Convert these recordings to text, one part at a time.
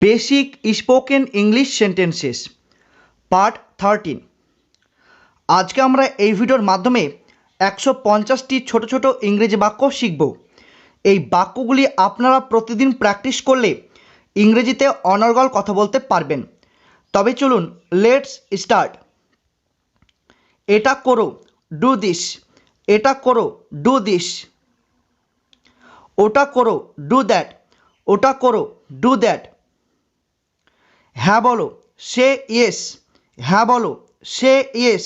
Basic spoken English sentences part 13। আজকে আমরা এই ভিডিওর মাধ্যমে 150টি ছোট ছোট ইংরেজি বাক্য শিখব। এই বাক্যগুলি আপনারা প্রতিদিন প্র্যাকটিস করলে ইংরেজিতে অনর্গল কথা বলতে পারবেন। তবে চলুন লেটস স্টার্ট। এটা করো, ডু দিস। এটা করো, ডু দিস। ওটা করো, ডু দ্যাট। ওটা করো, ডু দ্যাট। হ্যাঁ বলো, সে ইয়েস। হ্যাঁ বলো, সে ইয়েস।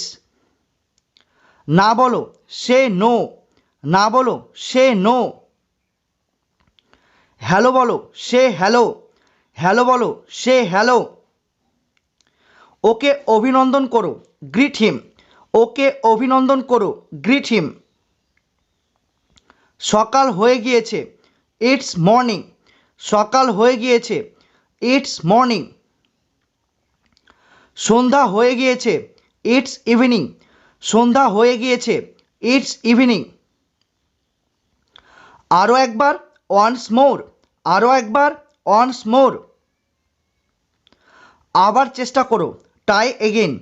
না বলো, সে নো। না বলো, সে নো। হ্যালো বলো, সে হ্যালো। হ্যালো বলো, সে হ্যালো। ওকে অভিনন্দন করো, গ্রিট হিম। ওকে অভিনন্দন করো, গ্রিট হিম। সকাল হয়ে গিয়েছে, ইটস মর্নিং। সকাল হয়ে গিয়েছে, ইটস মর্নিং। সন্ধ্যা হয়ে গিয়েছে, ইটস ইভিনিং। সন্ধ্যা হয়ে গিয়েছে, ইটস ইভিনিং। আরও একবার, ওয়ান্স মোর। আরও একবার, ওয়ান্স মোর। আবার চেষ্টা করো, ট্রাই এগেইন।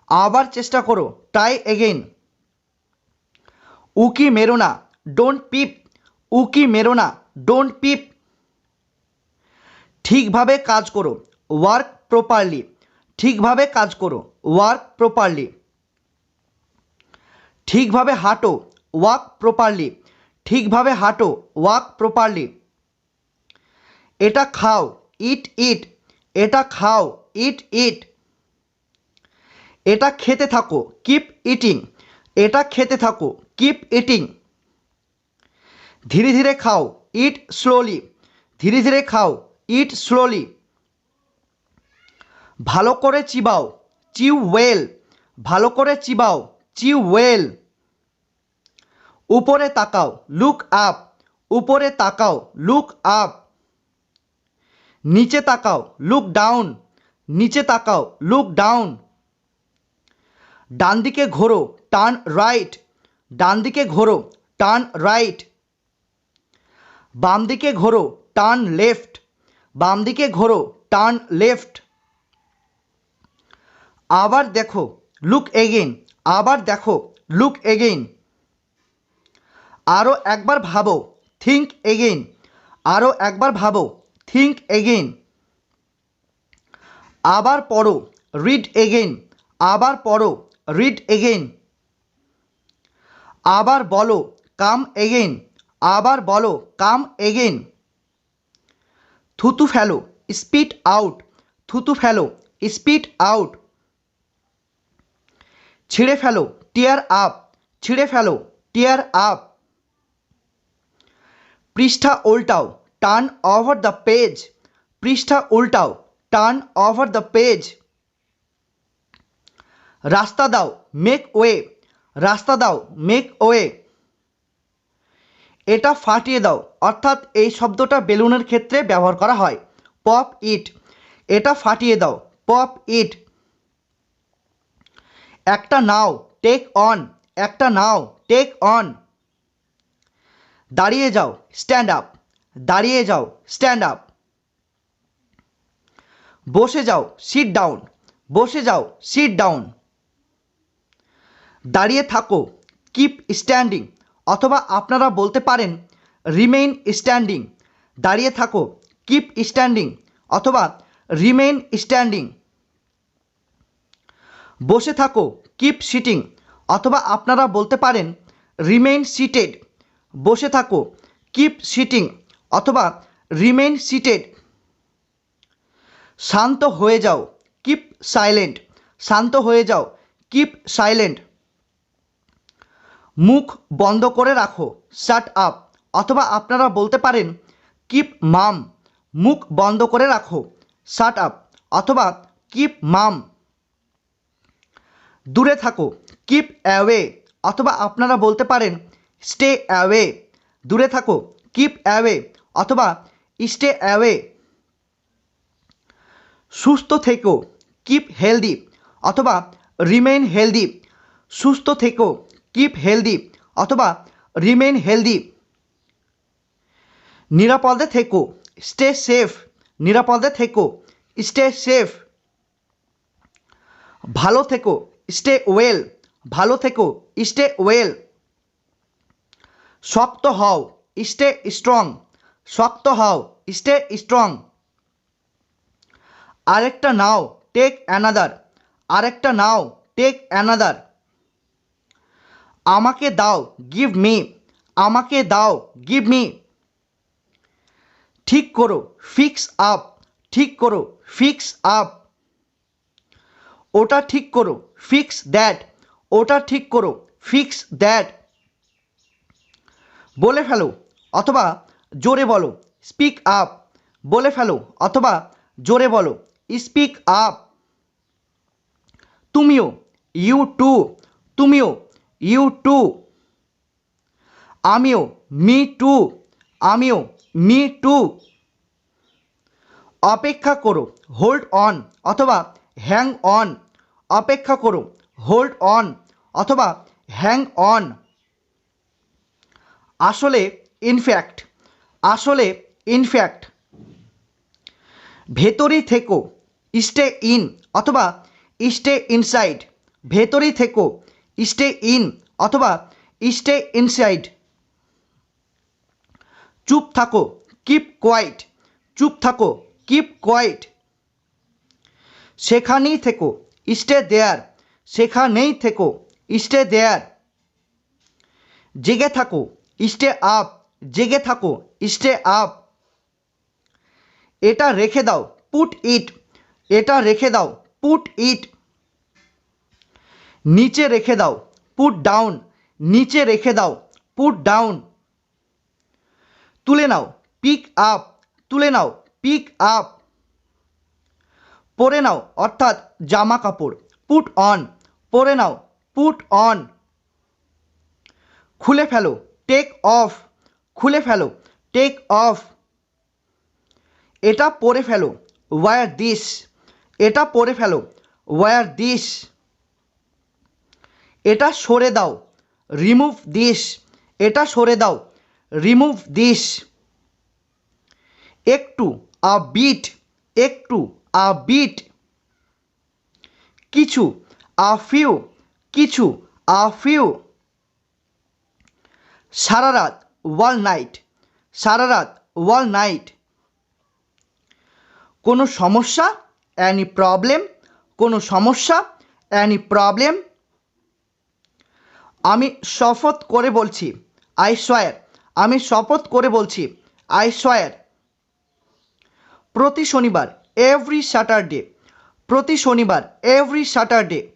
আবার চেষ্টা করো, ট্রাই এগেইন। উকি মেরো না, ডোন্ট পিপ। উকি মেরো না, ডোন্ট পিপ। ঠিকভাবে কাজ করো, ওয়ার্ক প্রপারলি। ঠিকভাবে কাজ করো, ওয়ার্ক প্রপারলি। ঠিকভাবে হাঁটো, ওয়াক প্রপারলি। ঠিকভাবে হাঁটো, ওয়াক প্রপারলি। এটা খাও, ইট ইট। এটা খাও, ইট ইট। এটা খেতে থাকো, কিপ ইটিং। এটা খেতে থাকো, কিপ ইটিং। ধীরে ধীরে খাও, ইট স্লোলি। ধীরে ধীরে খাও, ইট স্লোলি। ভালো করে চিবাও, চিউ ওয়েল। ভালো করে চিবাও, চিউ ওয়েল। উপরে তাকাও, লুক আপ। উপরে তাকাও, লুক আপ। নিচে তাকাও, লুক ডাউন। নিচে তাকাও, লুক ডাউন। ডান দিকে ঘোরো, টার্ন রাইট। ডান দিকে ঘোরো, টার্ন রাইট। বাম দিকে ঘোরো, টার্ন লেফট। বাম দিকে ঘোরো, টার্ন লেফট। আবার দেখো, লুক এগেইন। আবার দেখো, লুক এগেইন। আরও একবার ভাবো, থিঙ্ক এগেইন। আরও একবার ভাবো, থিঙ্ক এগেইন। আবার পড়ো, রিড এগেইন। আবার পড়ো, রিড এগেইন। আবার বলো, কাম এগেইন। আবার বলো, কাম এগেইন। থুতু ফেলো, স্পিট আউট। থুতু ফেলো, স্পিট আউট। ছিঁড়ে ফেলো, টিয়ার আপ। ছিঁড়ে ফেলো, টিয়ার আপ। পৃষ্ঠা উল্টাও, টার্ন ওভার দ্য পেজ। পৃষ্ঠা উল্টাও, টার্ন ওভার দ্য পেজ। রাস্তা দাও, মেক ওয়ে। রাস্তা দাও, মেক ওয়ে। এটা ফাটিয়ে দাও, অর্থাৎ এই শব্দটা বেলুনের ক্ষেত্রে ব্যবহার করা হয়। পপ ইট। এটা ফাটিয়ে দাও, পপ ইট। একটা নাও, টেক অন। একটা নাও, টেক অন। দাঁড়িয়ে যাও, স্ট্যান্ড আপ। দাঁড়িয়ে যাও, স্ট্যান্ড আপ। বসে যাও, সিট ডাউন। বসে যাও, সিট ডাউন। দাঁড়িয়ে থাকো, কিপ স্ট্যান্ডিং, অথবা আপনারা বলতে পারেন রিমেইন স্ট্যান্ডিং। দাঁড়িয়ে থাকো, কিপ স্ট্যান্ডিং, অথবা রিমেইন স্ট্যান্ডিং। বসে থাকো, কিপ সিটিং, অথবা আপনারা বলতে পারেন রিমেইন সিটেড। বসে থাকো, কিপ সিটিং, অথবা রিমেইন সিটেড। শান্ত হয়ে যাও, কিপ সাইলেন্ট। শান্ত হয়ে যাও, কিপ সাইলেন্ট। মুখ বন্ধ করে রাখো, শাট আপ, অথবা আপনারা বলতে পারেন কিপ মাম। মুখ বন্ধ করে রাখো, শাট আপ, অথবা কিপ মাম। দূরে থাকো, কিপ অ্যাওয়ে, অথবা আপনারা বলতে পারেন স্টে অ্যাওয়ে। দূরে থাকো, কিপ অ্যাওয়ে, অথবা স্টে অ্যাওয়ে। সুস্থ থেকো, কিপ হেলদি, অথবা রিমেইন হেলদি। সুস্থ থেকো, কিপ হেলদি, অথবা রিমেইন হেলদি। নিরাপদে থেকো, স্টে সেফ। নিরাপদে থেকো, স্টে সেফ। ভালো থেকো, স্টে ওয়েল। ভালো থেকো, স্টে ওয়েল। শক্ত হও, স্টে স্ট্রং। শক্ত হও, স্টে স্ট্রং। আরেকটা নাও, টেক অ্যানাদার। আরেকটা নাও, টেক অ্যানাদার। আমাকে দাও, গিভ মি। আমাকে দাও, গিভ মি। ঠিক করো, ফিক্স আপ। ঠিক করো, ফিক্স আপ। ওটা ঠিক করো, ফিক্স দ্যাট। ওটা ঠিক করো, ফিক্স দ্যাট। বলে ফেলো অথবা জোরে বলো, স্পিক আপ। বলে ফেলো অথবা জোরে বলো, স্পিক আপ। তুমিও, ইউ টু। তুমিও, ইউ টু। আমিও, মি টু। আমিও, মি টু। অপেক্ষা করো, হোল্ড অন অথবা হ্যাং অন। অপেক্ষা করো, হোল্ড অন অথবা হ্যাং অন। আসলে, ইনফ্যাক্ট। আসলে, ইনফ্যাক্ট। ভেতরেই থেকো, স্টে ইন অথবা স্টে ইনসাইড। ভেতরেই থেকো, স্টে ইন অথবা স্টে ইনসাইড। চুপ থাকো, কিপ কোয়াইট। চুপ থাকো, কিপ কোয়াইট। সেখানেই থেকো, স্টে দেয়ার। সেখানেই থেকো, স্টে দেয়ার। জেগে থাকো, স্টে আপ। জেগে থাকো, স্টে আপ। এটা রেখে দাও, পুট ইট। এটা রেখে দাও, পুট ইট। নিচে রেখে দাও, পুট ডাউন। নিচে রেখে দাও, পুট ডাউন। তুলে নাও, পিক আপ। তুলে নাও, পিক আপ। পরে নাও অর্থাৎ জামা কাপড়, পুট অন। পরে নাও, পুট অন। খুলে ফেলো, টেক অফ। খুলে ফেলো, টেক অফ। এটা পরে ফেলো, ওয়্যার দিস। এটা পরে ফেলো, ওয়্যার দিস। এটা সরে দাও, রিমুভ দিস। এটা সরে দাও, রিমুভ দিস। একটু, আ বিট। একটু, আ বিট। কিছু, আ ফিউ। কিছু, আ ফিউ। সারা রাত, ওয়াল নাইট। সারা রাত, ওয়াল নাইট। কোনো সমস্যা, অ্যানি প্রবলেম। কোনো সমস্যা, অ্যানি প্রবলেম। আমি শপথ করে বলছি, আই সোয়ার। আমি শপথ করে বলছি, আই সোয়ার। প্রতি শনিবার, এভরি স্যাটারডে। প্রতি শনিবার, এভরি স্যাটারডে।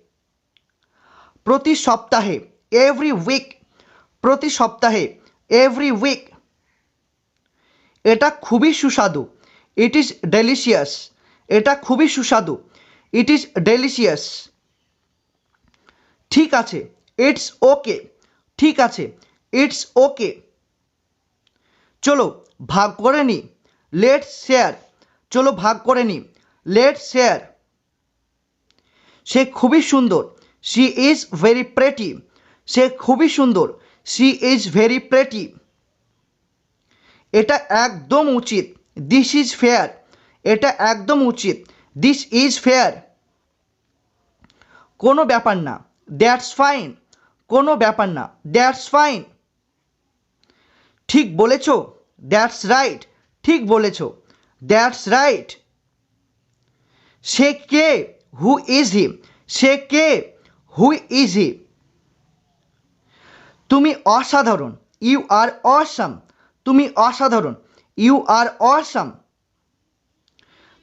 প্রতি সপ্তাহে, এভরি উইক। প্রতি সপ্তাহে, এভরি উইক। এটা খুবই সুস্বাদু, ইট ইজ ডেলিশিয়াস। এটা খুবই সুস্বাদু, ইট ইজ ডেলিশিয়াস। ঠিক আছে, ইটস ওকে। ঠিক আছে, ইটস ওকে। চলো ভাগ করে নিই, লেটস শেয়ার। চলো ভাগ করে নিই, লেটস শেয়ার। সে খুবই সুন্দর, শি ইজ ভেরি প্রেটি। সে খুবই সুন্দর, শি ইজ ভেরি প্রেটি। এটা একদম উচিত, দিস ইজ ফেয়ার। এটা একদম উচিত, দিস ইজ ফেয়ার। কোনো ব্যাপার না, দ্যাটস ফাইন। কোনো ব্যাপার না, দ্যাটস ফাইন। ঠিক বলেছ, দ্যাটস রাইট। ঠিক বলেছ, that's right. Say K, who is he. Say K, who is he. তুমি অসাধারণ, ইউ আর অসাম। তুমি অসাধারণ, ইউ আর অসাম।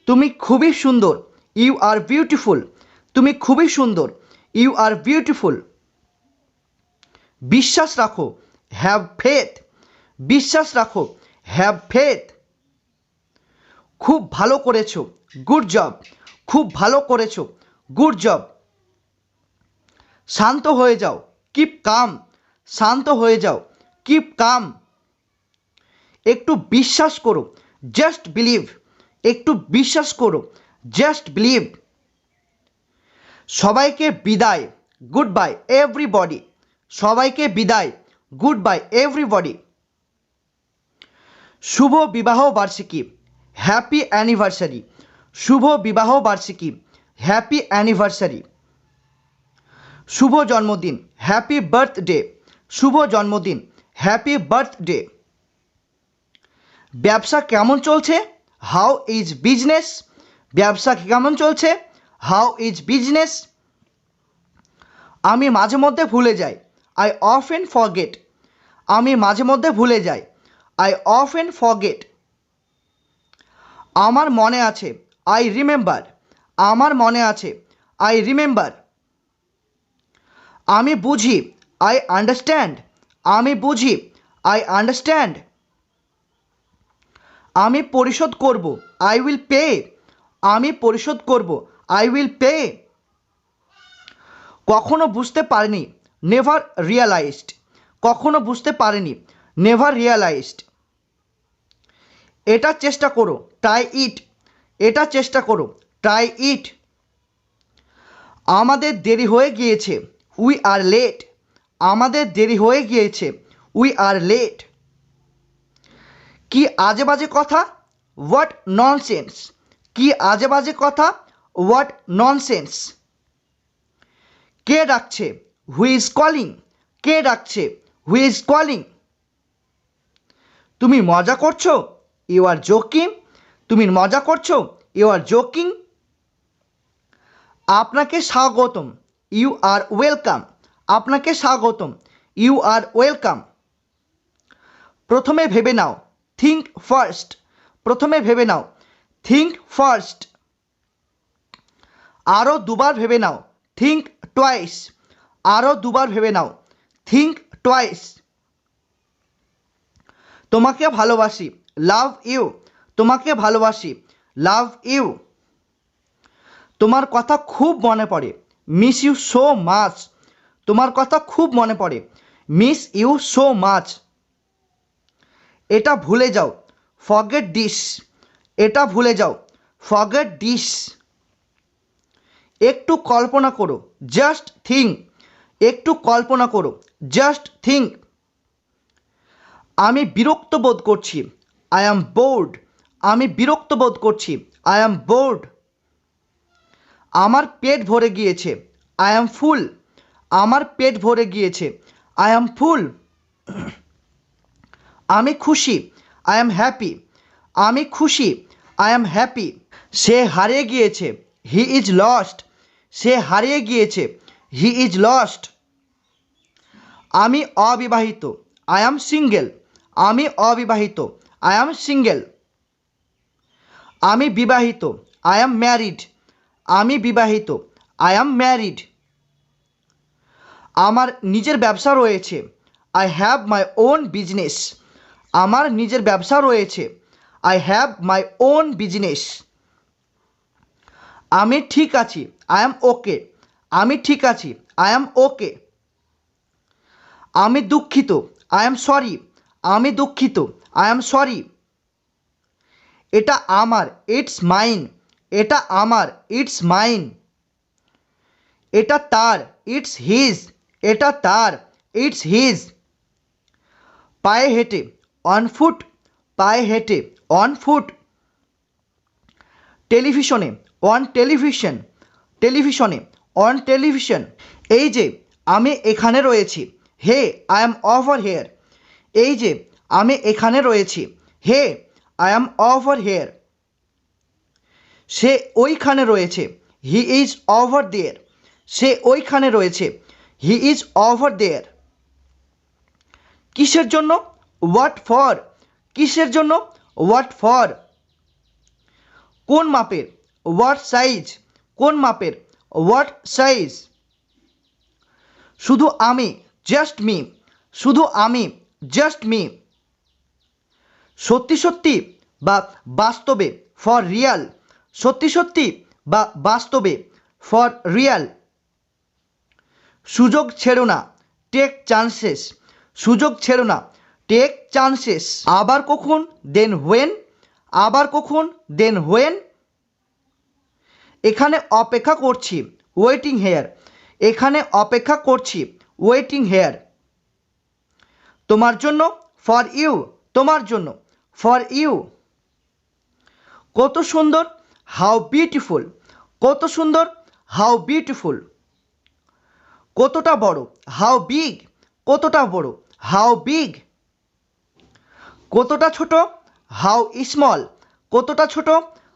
তুমি খুবই সুন্দর, ইউ আর বিউটিফুল। তুমি খুবই সুন্দর, ইউ আর বিউটিফুল। বিশ্বাস রাখো, হ্যাভ ফেথ। বিশ্বাস রাখো, হ্যাভ ফেথ। খুব ভালো করেছো, গুড জব। খুব ভালো করেছো, গুড জব। শান্ত হয়ে যাও, কিপ কাম। শান্ত হয়ে যাও, কিপ কাম। একটু বিশ্বাস করো, জাস্ট বিলিভ। একটু বিশ্বাস করো, জাস্ট বিলিভ। সবাইকে বিদায়, গুড বাই এভরিবডি। সবাইকে বিদায়, গুড বাই এভরিবডি। শুভ বিবাহ বার্ষিকী, হ্যাপি অ্যানিভার্সারি। শুভ বিবাহ বার্ষিকী, হ্যাপি অ্যানিভার্সারি। শুভ জন্মদিন, হ্যাপি বার্থডে। শুভ জন্মদিন, হ্যাপি বার্থডে। ব্যবসা কেমন চলছে? How is business? ব্যবসা কেমন চলছে? How is business? আমি মাঝে মধ্যে ভুলে যাই, আই অফেন ফরগেট। আমি মাঝে মধ্যে ভুলে যাই, আই অফেন ফরগেট। আমার মনে আছে, আই রিমেম্বার। আমার মনে আছে, আই রিমেম্বার। আমি বুঝি, আই আন্ডারস্ট্যান্ড। আমি বুঝি, আই আন্ডারস্ট্যান্ড। আমি পরিশোধ করব, আই উইল পে। আমি পরিশোধ করব, আই উইল পে। কখনো বুঝতে পারিনি, নেভার রিয়ালাইজড। কখনো বুঝতে পারিনি, নেভার রিয়ালাইজড। এটা চেষ্টা করো, ট্রাই ইট। এটা চেষ্টা করো, ট্রাই ইট। আমাদের দেরি হয়ে গিয়েছে, উই আর লেট। আমাদের দেরি হয়ে গিয়েছে, উই আর লেট। কি আজে বাজে কথা? What nonsense. কি আজে বাজে কথা? What nonsense. কে ডাকছে? Who is calling. কে ডাকছে? Who is calling. তুমি মজা করছো? You are joking. তুমি মজা করছো? You are joking. আপনাকে স্বাগতম, ইউ আর ওয়েলকাম। আপনাকে স্বাগতম, ইউ আর ওয়েলকাম। প্রথমে ভেবে নাও, থিঙ্ক ফার্স্ট। প্রথমে ভেবে নাও, থিঙ্ক ফার্স্ট। আরও দুবার ভেবে নাও, থিঙ্ক টুয়াইস। আরও দুবার ভেবে নাও, থিঙ্ক টুয়াইস। তোমাকে ভালোবাসি, লাভ ইউ। তোমাকে ভালোবাসি, লাভ ইউ। তোমার কথা খুব মনে পড়ে, মিস ইউ সো মাচ। তোমার কথা খুব মনে পড়ে, মিস ইউ সো মাচ। এটা ভুলে যাও, ফরগেট দিস। এটা ভুলে যাও, ফরগেট দিস। একটু কল্পনা করো, জাস্ট থিঙ্ক। একটু কল্পনা করো, জাস্ট থিঙ্ক। আমি বিরক্ত বোধ করছি, আই অ্যাম বোর্ড। আমি বিরক্ত বোধ করছি, আই অ্যাম বোর্ড। আমার পেট ভরে গিয়েছে, আই অ্যাম ফুল। আমার পেট ভরে গিয়েছে, আই অ্যাম ফুল। আমি খুশি, আই অ্যাম হ্যাপি। আমি খুশি, আই অ্যাম হ্যাপি। সে হারিয়ে গিয়েছে, হি ইজ লস্ট। সে হারিয়ে গিয়েছে, হি ইজ লস্ট। আমি অবিবাহিত, আই অ্যাম সিঙ্গেল। আমি অবিবাহিত, আই অ্যাম সিঙ্গেল। আমি বিবাহিত, আই অ্যাম ম্যারিড। আমি বিবাহিত, আই অ্যাম ম্যারিড। আমার নিজের ব্যবসা রয়েছে, I have my own business. আমার নিজের ব্যবসা রয়েছে, I have my own business. আমি ঠিক আছি, আই অ্যাম ওকে। আমি ঠিক আছি, আই অ্যাম ওকে। আমি দুঃখিত, আই অ্যাম সরি। আমি দুঃখিত, আই অ্যাম সরি। এটা আমার, ইটস মাইন। এটা আমার, ইটস মাইন। এটা তার, ইটস হিজ। এটা তার, ইটস হিজ। পায়ে হেঁটে, অন ফুট। পায়ে হেঁটে, অন ফুট। টেলিভিশনে, অন টেলিভিশন। টেলিভিশনে, অন টেলিভিশন। এই যে আমি এখানে রয়েছি, হে আই অ্যাম ওভার হেয়ার। এই যে আমি এখানে রয়েছি, হে আই অ্যাম ওভার হেয়ার। সে ওইখানে রয়েছে, হি ইজ ওভার দেয়ার। সে ওইখানে রয়েছে, হি ইজ ওভার দেয়ার। কিসের জন্য? What for. কিসের জন্য? What for. কোন মাপের? What size. কোন মাপের? What size. শুধু আমি, জাস্ট মি। শুধু আমি, জাস্ট মি। সত্যি সত্যি বা বাস্তবে, ফর রিয়াল। সত্যি সত্যি বা বাস্তবে, ফর রিয়াল। সুযোগ ছেড়ো না, টেক চান্সেস। সুযোগ ছেড়ো না, টেক চান্সেস। আবার কখন? Then when. আবার কখন? Then when. এখানে অপেক্ষা করছি, ওয়েটিং হেয়ার। এখানে অপেক্ষা করছি, ওয়েটিং হেয়ার। তোমার জন্য, ফর ইউ। তোমার জন্য, ফর ইউ। কত সুন্দর, হাউ বিউটিফুল, কত সুন্দর, হাউ বিউটিফুল। কতটা বড়, হাউ বিগ, কতটা বড়, হাউ বিগ। কতটা ছোট, হাউ স্মল, কতটা ছোট,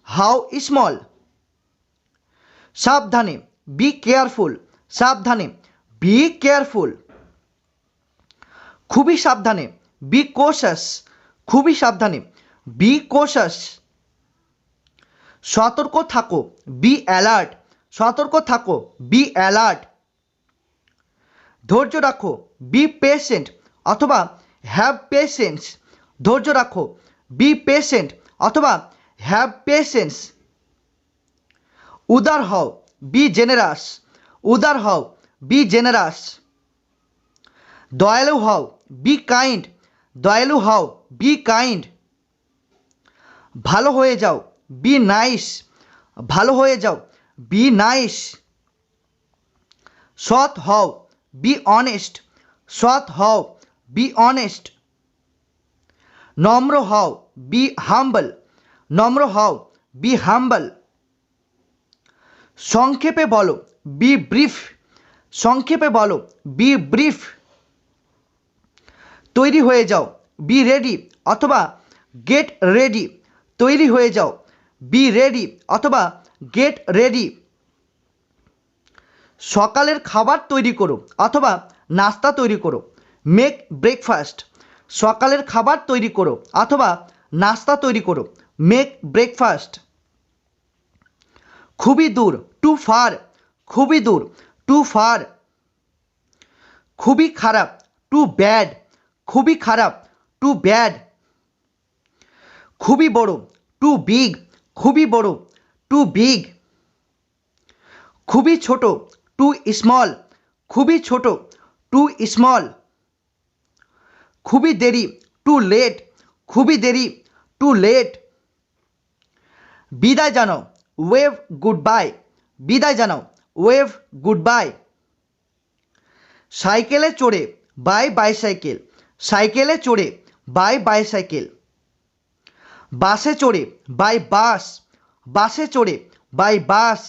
হাউ স্মল। সাবধানে, বি কেয়ারফুল, সাবধানে, বি কেয়ারফুল। খুবই সাবধানে, বি কশাস, খুবই সাবধানে, বি কশাস। সতর্ক থাকো, বি অ্যালার্ট, সতর্ক থাকো, বি অ্যালার্ট। ধৈর্য রাখো, বি পেশেন্ট অথবা হ্যাভ পেশেন্স, ধৈর্য রাখো, বি পেশেন্ট অথবা হ্যাভ পেশেন্স। উদার হও, বি জেনারাস, উদার হও, বি জেনারাস। দয়ালু হও, বি কাইন্ড, দয়ালু হও, বি কাইন্ড। ভালো হয়ে যাও, বি নাইস, ভালো হয়ে যাও, বি নাইস। সৎ হও, বি অনেস্ট, সৎ হও, বি অনেস্ট। নম্র হও, বি হাম্বল, নম্র হও, বি হাম্বল। সংক্ষেপে বলো, বি ব্রিফ, সংক্ষেপে বলো, বি ব্রিফ। তৈরি হয়ে যাও, বি রেডি অথবা গেট রেডি, তৈরি হয়ে যাও, বি রেডি অথবা গেট রেডি। সকালের খাবার তৈরি করো অথবা নাস্তা তৈরি করো, মেক ব্রেকফাস্ট, সকালের খাবার তৈরি করো অথবা নাস্তা তৈরি করো, মেক ব্রেকফাস্ট। খুবই দূর, টু ফার, খুবই দূর, টু ফার। খুবই খারাপ, টু ব্যাড, খুবই খারাপ, টু ব্যাড। খুবই বড়, টু বিগ, খুবই বড়, টু বিগ। খুবই ছোট, টু স্মল, খুবই ছোট, টু স্মল। খুবই দেরি, টু লেট, খুবই দেরি, টু লেট। বিদায় জানাও, ওয়েভ গুড বাই, বিদায় জানাও, ওয়েভ গুড বাই। সাইকেলে চড়ে, বাই বাইসাইকেল, সাইকেলে চড়ে, বাই বাইসাইকেল। বাসে চড়ে, বাই বাস, বাসে চড়ে, বাই বাস।